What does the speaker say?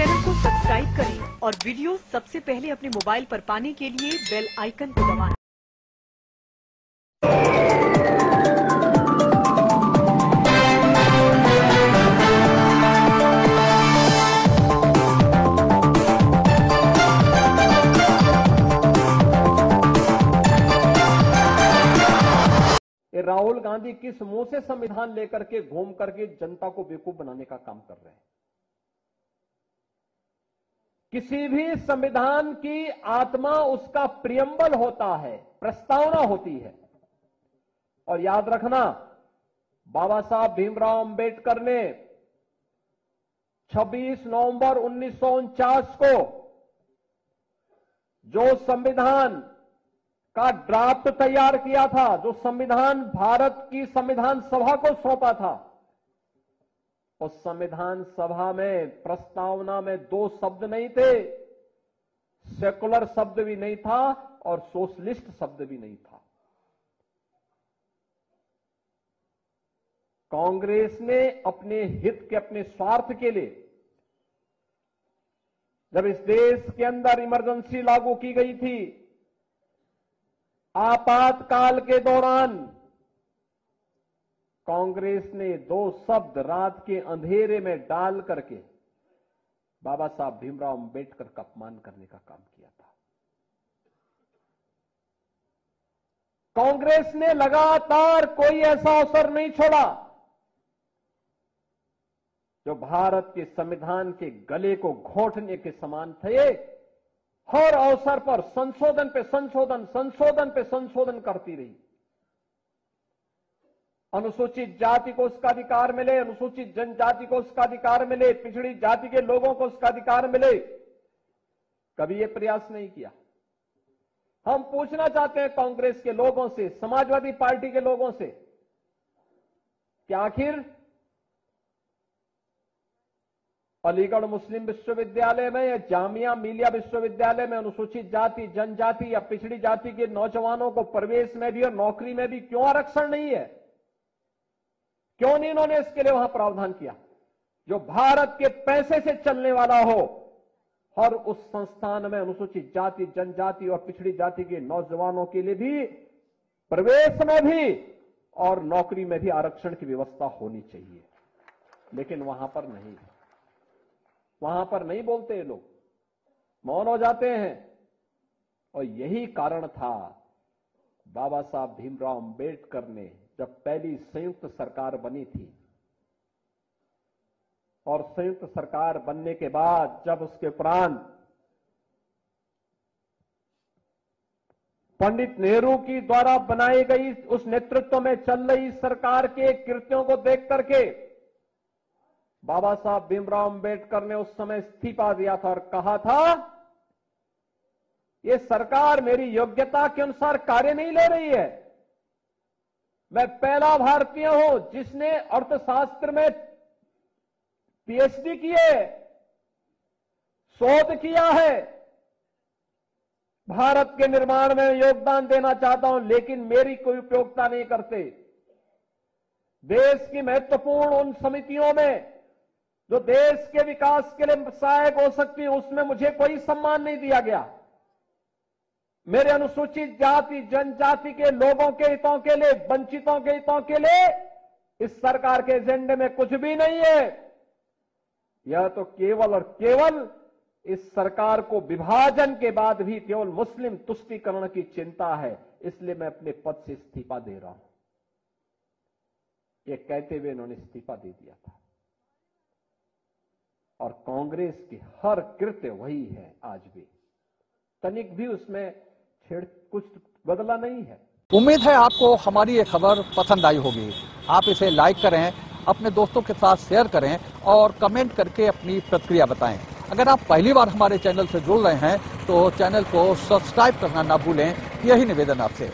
Channel को subscribe करें और वीडियो सबसे पहले अपने मोबाइल पर पाने के लिए बेल आइकन को दबाएं। राहुल गांधी किस मुंह से संविधान लेकर के घूम करके जनता को बेवकूफ बनाने का काम कर रहे हैं। किसी भी संविधान की आत्मा उसका प्रियम्बल होता है, प्रस्तावना होती है। और याद रखना, बाबा साहब भीमराव अंबेडकर ने 26 नवंबर 1949 को जो संविधान का ड्राफ्ट तैयार किया था, जो संविधान भारत की संविधान सभा को सौंपा था, उस संविधान सभा में प्रस्तावना में 2 शब्द नहीं थे, सेकुलर शब्द भी नहीं था और सोशलिस्ट शब्द भी नहीं था। कांग्रेस ने अपने हित के, अपने स्वार्थ के लिए जब इस देश के अंदर इमरजेंसी लागू की गई थी, आपातकाल के दौरान कांग्रेस ने 2 शब्द रात के अंधेरे में डाल करके बाबा साहब भीमराव अंबेडकर का अपमान करने का काम किया था। कांग्रेस ने लगातार कोई ऐसा अवसर नहीं छोड़ा जो भारत के संविधान के गले को घोंटने के समान थे। हर अवसर पर संशोधन पे संशोधन, संशोधन पे संशोधन करती रही। अनुसूचित जाति को उसका अधिकार मिले, अनुसूचित जनजाति को उसका अधिकार मिले, पिछड़ी जाति के लोगों को उसका अधिकार मिले। कभी यह प्रयास नहीं किया। हम पूछना चाहते हैं कांग्रेस के लोगों से, समाजवादी पार्टी के लोगों से, कि आखिर अलीगढ़ मुस्लिम विश्वविद्यालय में या जामिया मिलिया विश्वविद्यालय में अनुसूचित जाति, जनजाति या पिछड़ी जाति के नौजवानों को प्रवेश में भी और नौकरी में भी क्यों आरक्षण नहीं है? क्यों नहीं इन्होंने इसके लिए वहां प्रावधान किया? जो भारत के पैसे से चलने वाला हो, और उस संस्थान में अनुसूचित जाति, जनजाति और पिछड़ी जाति के नौजवानों के लिए भी प्रवेश में भी और नौकरी में भी आरक्षण की व्यवस्था होनी चाहिए। लेकिन वहां पर नहीं, वहां पर नहीं बोलते ये लोग, मौन हो जाते हैं। और यही कारण था बाबा साहब भीमराव अंबेडकर ने जब पहली संयुक्त सरकार बनी थी, और संयुक्त सरकार बनने के बाद जब उसके उपरांत पंडित नेहरू की द्वारा बनाई गई उस नेतृत्व में चल रही सरकार के कृत्यों को देख करके बाबा साहब भीमराव अंबेडकर ने उस समय इस्तीफा दिया था और कहा था, यह सरकार मेरी योग्यता के अनुसार कार्य नहीं ले रही है। मैं पहला भारतीय हूं जिसने अर्थशास्त्र में पीएचडी की है, शोध किया है, भारत के निर्माण में योगदान देना चाहता हूं, लेकिन मेरी कोई उपयोगिता नहीं करते। देश की महत्वपूर्ण उन समितियों में जो देश के विकास के लिए सहायक हो सकती है, उसमें मुझे कोई सम्मान नहीं दिया गया। मेरे अनुसूचित जाति, जनजाति के लोगों के हितों के लिए, वंचितों के हितों के लिए इस सरकार के एजेंडे में कुछ भी नहीं है। यह तो केवल और केवल इस सरकार को विभाजन के बाद भी केवल मुस्लिम तुष्टीकरण की चिंता है, इसलिए मैं अपने पद से इस्तीफा दे रहा हूं। यह कहते हुए इन्होंने इस्तीफा दे दिया था। और कांग्रेस की हर कृत्य वही है आज भी, तनिक भी उसमें कुछ बदला नहीं है। उम्मीद है आपको हमारी ये खबर पसंद आई होगी। आप इसे लाइक करें, अपने दोस्तों के साथ शेयर करें और कमेंट करके अपनी प्रतिक्रिया बताएं। अगर आप पहली बार हमारे चैनल से जुड़ रहे हैं तो चैनल को सब्सक्राइब करना ना भूलें। यही निवेदन आपसे।